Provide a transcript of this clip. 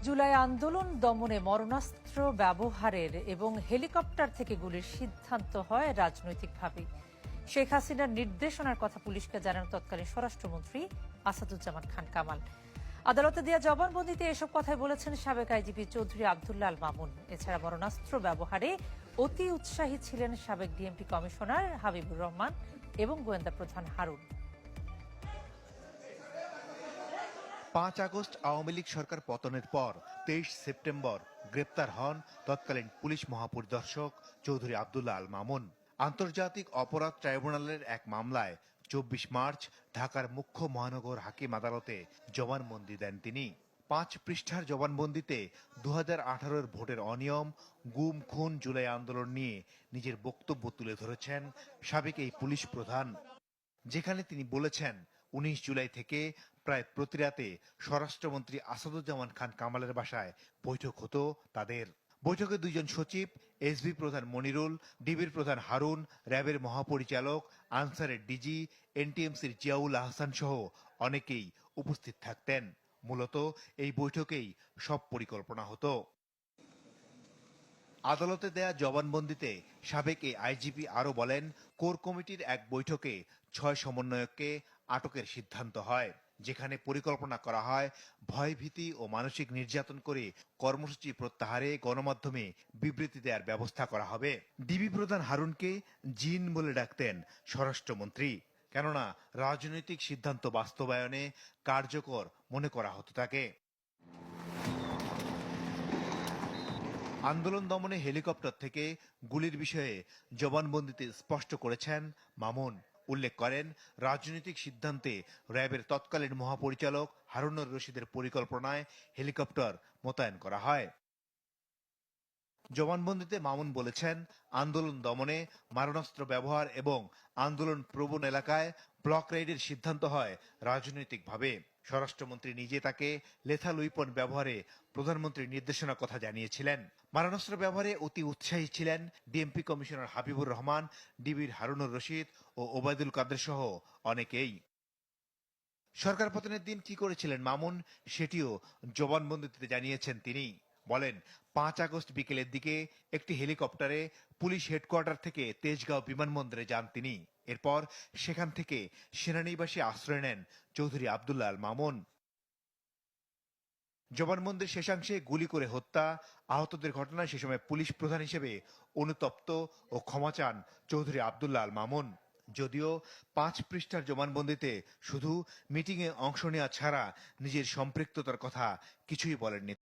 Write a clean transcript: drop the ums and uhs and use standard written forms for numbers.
জুলাই আন্দোলন দমনে মরণাস্ত্র ব্যবহারের এবং হেলিকপ্টার থেকে গুলির সিদ্ধান্ত হয় রাজনৈতিকভাবে। শেখ হাসিনার নির্দেশনার কথা পুলিশকে জানান তৎকালীন স্বরাষ্ট্রমন্ত্রী আসাদুজ্জামান খান কামাল। আদালতে দেয়া জবানবন্দিতে এসব কথাই বলেছেন সাবেক আইজিপি চৌধুরী আব্দুল্লাহ আল মামুন। এছাড়া মরণাস্ত্র ব্যবহারে অতি উৎসাহী ছিলেন সাবেক ডিএমপি কমিশনার হাবিবুর রহমান এবং গোয়েন্দা প্রধান হারুন। ৫ আগস্ট আওয়ামী লীগ সরকার পতনের পর ২৩ সেপ্টেম্বর গ্রেপ্তার হন তৎকালীন পুলিশ মহাপরিদর্শক চৌধুরী আব্দুল্লাহ আল মামুন। আন্তর্জাতিক অপরাধ ট্রাইব্যুনালের এক মামলায় ২৪ মার্চ ঢাকার মুখ্য মহানগর হাকিম আদালতে জবানবন্দি দেন তিনি। ৫ পৃষ্ঠার জবানবন্দিতে ২০১৮-এর ভোটের অনিয়ম, গুম খুন, জুলাই আন্দোলন নিয়ে নিজের বক্তব্য তুলে ধরেছেন সাবেক এই পুলিশ প্রধান, যেখানে তিনি বলেছেন ১৯ জুলাই থেকে প্রায় প্রতি রাতে স্বরাষ্ট্রমন্ত্রী আসাদুজ্জামান খান কামালের বাসায় বৈঠক হতো তাদের। বৈঠকে দুইজন সচিব, এসবি প্রধান মনিরুল, ডিবির প্রধান হারুন, র্যাবের মহাপরিচালক, আনসারের ডিজি, এনটিএমসির জিয়াউল আহসান সহ অনেকেই উপস্থিত থাকতেন। মূলত এই বৈঠকেই সব পরিকল্পনা হতো। আদালতে দেয়া জবানবন্দিতে সাবেক এই আইজিপি আরও বলেন, কোর কমিটির এক বৈঠকে ৬ সমন্বয়ককে আটকের সিদ্ধান্ত হয়, যেখানে পরিকল্পনা করা হয় ভয়ভীতি ও মানসিক নির্যাতন করে কর্মসূচি প্রত্যাহারে গণমাধ্যমে বিবৃতি দেওয়ার ব্যবস্থা করা হবে। ডিবি প্রধান হারুনকে জিন বলে ডাকতেন স্বরাষ্ট্রমন্ত্রী, কেননা রাজনৈতিক সিদ্ধান্ত বাস্তবায়নে কার্যকর মনে করা হতো তাকে। আন্দোলন দমনে হেলিকপ্টার থেকে গুলির বিষয়ে জবানবন্দিতে স্পষ্ট করেছেন মামুন। উল্লেখ করেন, রাজনৈতিক সিদ্ধান্তে র্যাবের তৎকালীন মহাপরিচালক হারুনুর রশিদের পরিকল্পনায় হেলিকপ্টার মোতায়েন করা হয়। জবানবন্দিতে মামুন বলেছেন, আন্দোলন দমনে মারণাস্ত্র ব্যবহার এবং আন্দোলন প্রবণ এলাকায় ব্লক রেইডের সিদ্ধান্ত হয় রাজনৈতিকভাবে। স্বরাষ্ট্রমন্ত্রী নিজে তাকে লেথাল উইপন ব্যবহারে প্রধানমন্ত্রীর নির্দেশনার কথা জানিয়েছিলেন। মারণাস্ত্র ব্যবহারে অতি উৎসাহী ছিলেন ডিএমপি কমিশনার হাবিবুর রহমান, ডিবির হারুনুর রশিদ ও ওবায়দুল কাদের সহ অনেকেই। সরকার পতনের দিন কি করেছিলেন মামুন, সেটিও জবানবন্দিতে জানিয়েছেন তিনি। বলেন, ৫ আগস্ট বিকেলের দিকে একটি হেলিকপ্টারে পুলিশ হেডকোয়ার্টার থেকে তেজগাঁও বিমানবন্দরে যান তিনি। এরপর সেখান থেকে সেনানিবাসে আশ্রয় নেন চৌধুরী আব্দুল্লাহ আল মামুন। জবানবন্দির শেষাংশে গুলি করে হত্যা, আহতদের ঘটনায় সে সময় পুলিশ প্রধান হিসেবে অনুতপ্ত ও ক্ষমা চান চৌধুরী আব্দুল্লাহ আল মামুন। যদিও ৫ পৃষ্ঠার জবানবন্দিতে শুধু মিটিংয়ে অংশ নেওয়া ছাড়া নিজের সম্পৃক্ততার কথা কিছুই বলেননি।